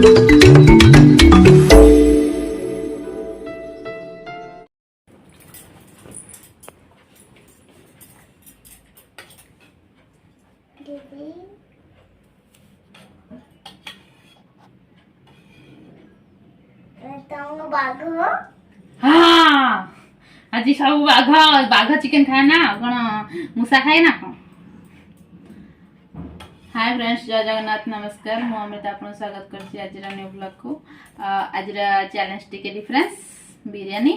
हाँ आज सब बाघ बाघ चिकन खाए ना कौन मूषा खाए ना कौन। हाय फ्रेंड्स जय जगन्नाथ नमस्कार मु अमृता आपन स्वागत करछि आज न्यू ब्लॉग को। आज चैलेंज टिके difference biryani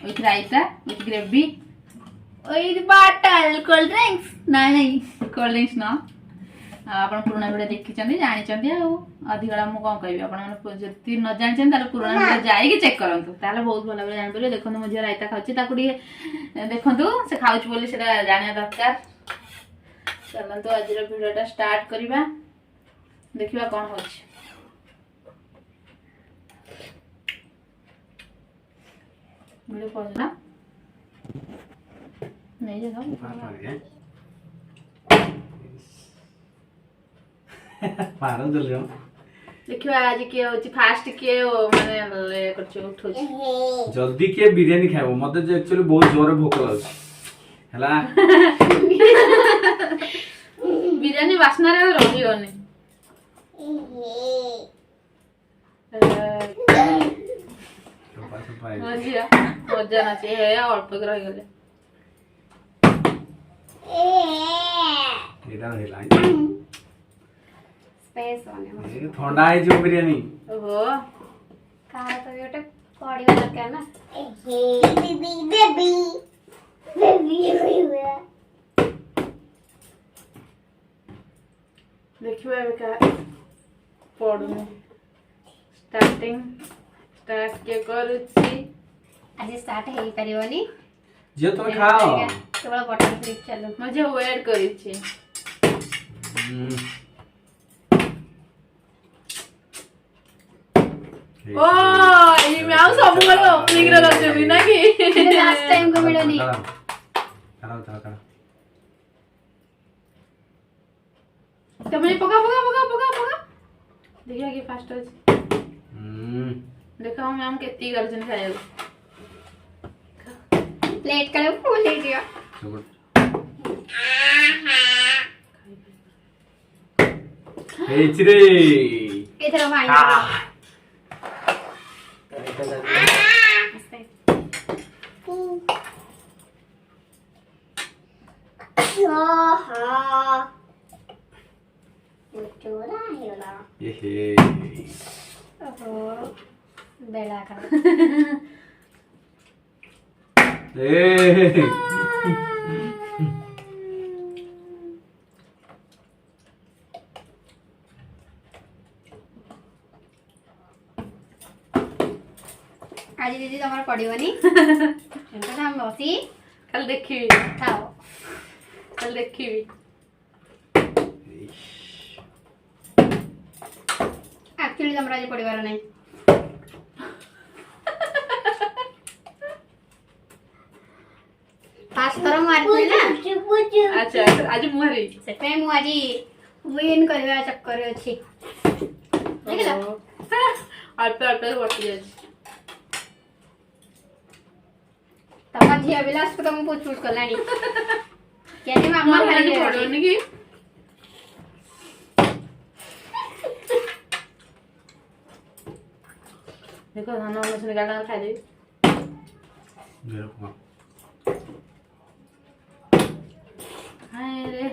with raita with gravy with bottle cold drinks नहीं कोल्ड ड्रिंक्स ना आपण पुराना वीडियो देखि चंदी जानि चंदी अधिकड़ा मु कोन कहबी आपण जति न जानि चंदी ताले पुराना वीडियो जाई कि चेक करंतु ताले बहुत भलो भाबे जानि परिबे। देखंतु मु जे रायता खाउची ताकू डी देखंतु से खाउची बोली सेटा जानिया दरकार। चलंतु आज रो वीडियोटा स्टार्ट करिबा देखिबा कोन होछि। वीडियो पॉज ना नहीं जा पारो जल्दी देखिबा आज के होछि फास्ट के माने ले करछ उठोछि जल्दी के बिरयानी खाइबो मते जे एक्चुअली बहुत जोर भूख लागछ हला बिरयानी वासना रे रही गने मजा मजा ना छे हे अल्प के रही गले एदा हेला स्पेस होने ए ठंडा है जो बिरयानी ओहो कहा तो बेटा पड़ी वाला क्या ना बेबी बेबी बेबी देखिबा ए का पडुने स्टार्ट के करूची आज स्टार्ट हे परिवनी जे तुम खाओ केवल बटन क्लिक चलो मजे वेट करिछि। ओ ये मैं सब वाला ओपनिंग रे रजबी ना कि लास्ट टाइम को मिलनी करा तमे पका देखिए कि फास्ट हो देखो हम केती गर्जन खाए प्लेट करो फुल ले दिया हे चिरे इधर भाई ये बेला का आज दीदी तमर पड़िबनी एंता हम बसी कल देखिबी खाओ कल देखिबी एक्चुअली तमरा आज पड़िबार नहीं पास तर मारती ना अच्छा आज मुहरी से पे मु आज विन करबा चक्कर अछि देखला अल्प बटी जाय तमा झिया विलास को तुम पूछ पूछ करलानी केने मामा खाली पड़ोनी की देखो धान मछली गाड़ा खा दे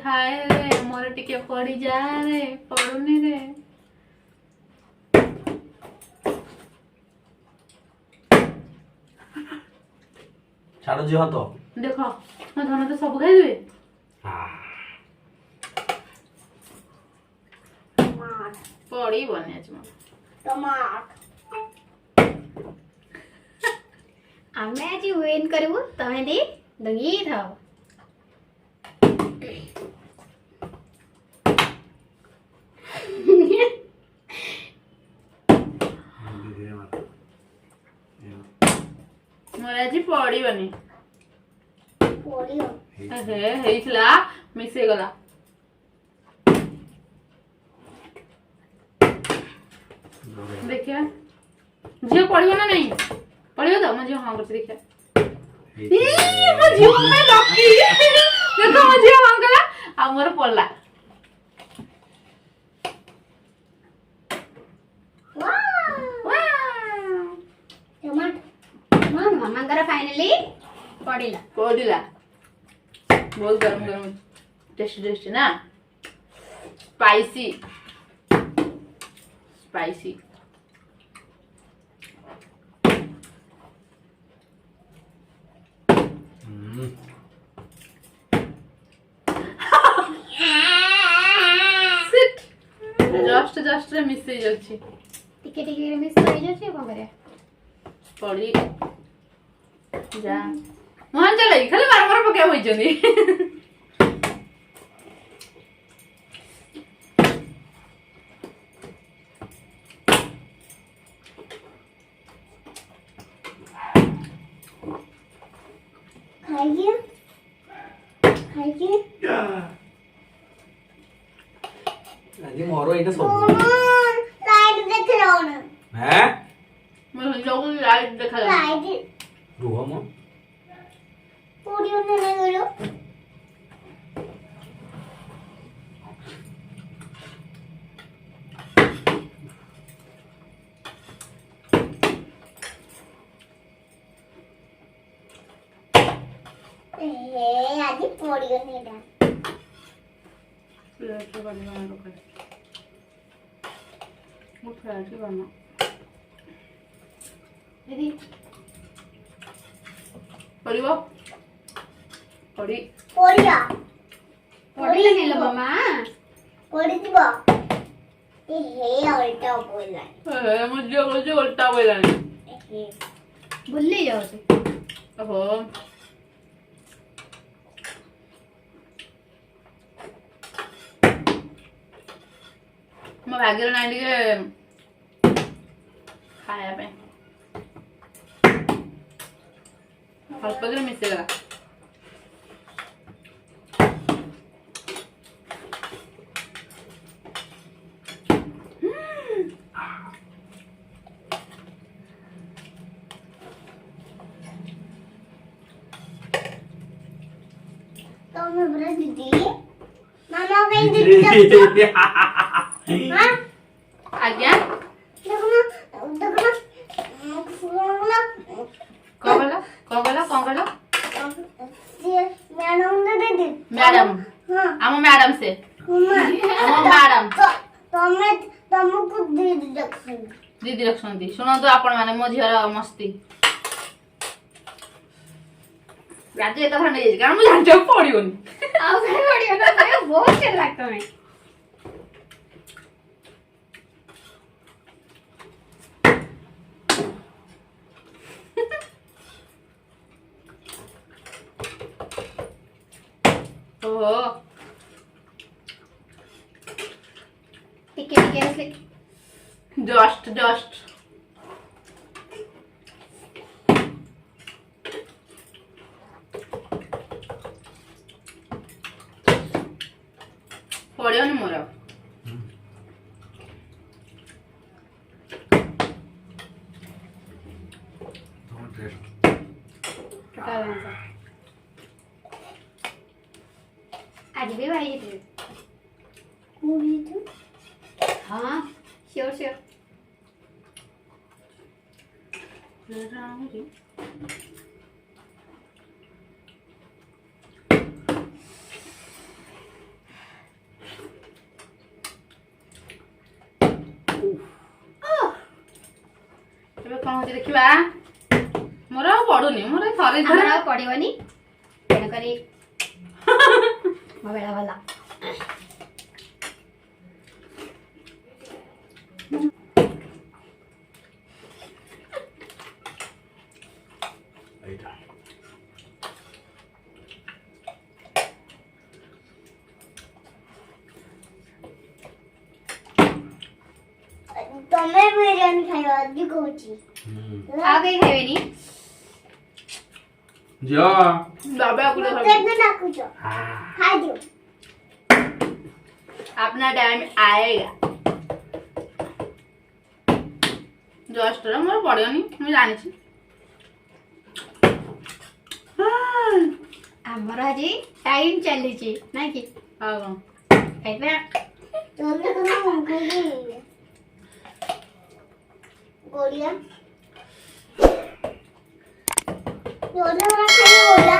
हाय रे मोर टिके पड़ी जा रे पड़ुनी रे छाड़ो जी हां तो देखो मैं धन तो सब खाई देबे पड़ी बने छ टमाट आमे आज विन करबो तमे दी दगी थाओ मोर आज पड़ी बनी पड़ियो हे हेइतला मिसे गला देखिए झियो पढ़ियो ना नहीं पढ़ियो तो मुझे हां करते देखिए झियो में लकी देखो मुझे हां कला हमर पड़ला ମାମାଙ୍କର ଫାଇନାଲି ପଡିଲା पड़िला बहुत गरम गरम टेस्टी टेस्टी ना स्पाइसी स्पाइसी जस्ट जस्ट रे मिस हो जाଉଛି ଟିକେ ଟିକେ ମିସ୍ କରି ଯାଉଛି କଣ କରିବା पड़ी जा मोहन चले खाली बार बार पके होइचंदी ଖାଇକି ଖାଇକି ଆଜି ମୋର ଏଇଟା ସବୁ ଲାଇଟ୍ ଦେଖାଉନ हैं मैं लोग लाइट देखा ଲାଇଟ୍ रुह म ପୋଡିବ ନା କହିଲ ଆଜି ପୋଡିବନି ଏଇଟା प्लेट बनना है वो प्लेट बनना ଦିଦି पड़िबो पड़ी ପୋଡିଆ ପୋଡିଲା ନେଲ ମାମା ପୋଡିଯିବ ଅଲଟା ବୋଇଲା मुझे उल्टा बोला ବୁଲି ଯାଉଛି ओहो ମୋ ଭାଗ୍ୟରେ ନାହିଁ ଟିକେ ଖାଇବା ପାଇଁ ଅଳ୍ପ ଦିନ ମିଶେଇଗଲା ତମେ ବରା ଦିଦି ମାମା କାଇଁ ଦିଦି ଯାଉଛ हां ଆଜ୍ଞା ଦେଖନା ଦେଖନା କଣ କହିଲ ସିଏ ମ୍ୟାଡମ ଦିଦି ମ୍ୟାଡାମ ହଁ ଆମ ମ୍ୟାଡାମ ସେ ଆମ ମ୍ୟାଡାମ ତମେ ତମକୁ ଦିଦି ଦେଖୁଛନ୍ତି ଦିଦି ରଖୁଛନ୍ତି ଶୁଣନ୍ତୁ ଆପଣ ମାନେ ମୋ ଝିଅର ମସ୍ତି ରାଜି ଏକା ଥଣ୍ଡା ହେଇଯାଇଛି କାରଣ ମୁଁ ଜାଣିବାକୁ ପଡିବନି ଆଉ କାଇଁ ପଡିବ ନା ବହୁତ ଡର ଲାଗતો ନାହିଁ ओहो ଟିକେ ଟିକେ ଆସିଲେ जस्ट जस्ट पड़ियोनी मोर आज भी भाई जी मूवी तो हाँ श्योर श्योर कौन होती देखा मोर आ पड़ुनी मोर थरे हमरा पड़िबनी तेन करी मोबाइल वाला तमे बिरयानी खाइबा जी कहूची आ गई खाइबेनी जा बाबा गुलो केतना नाकुचो खा दियो अपना टाइम आएगा ଜଷ୍ଟ ମୋର ପଡ଼ିବନି ମୁଁ ଜାଣିଛି। ଆମର ଆଜି ଟାଇମ୍ ଚାଲିଛି ନାଇଁ କି? ଆଉ କ'ଣ ଖାଇବା गोलियां खाई ओला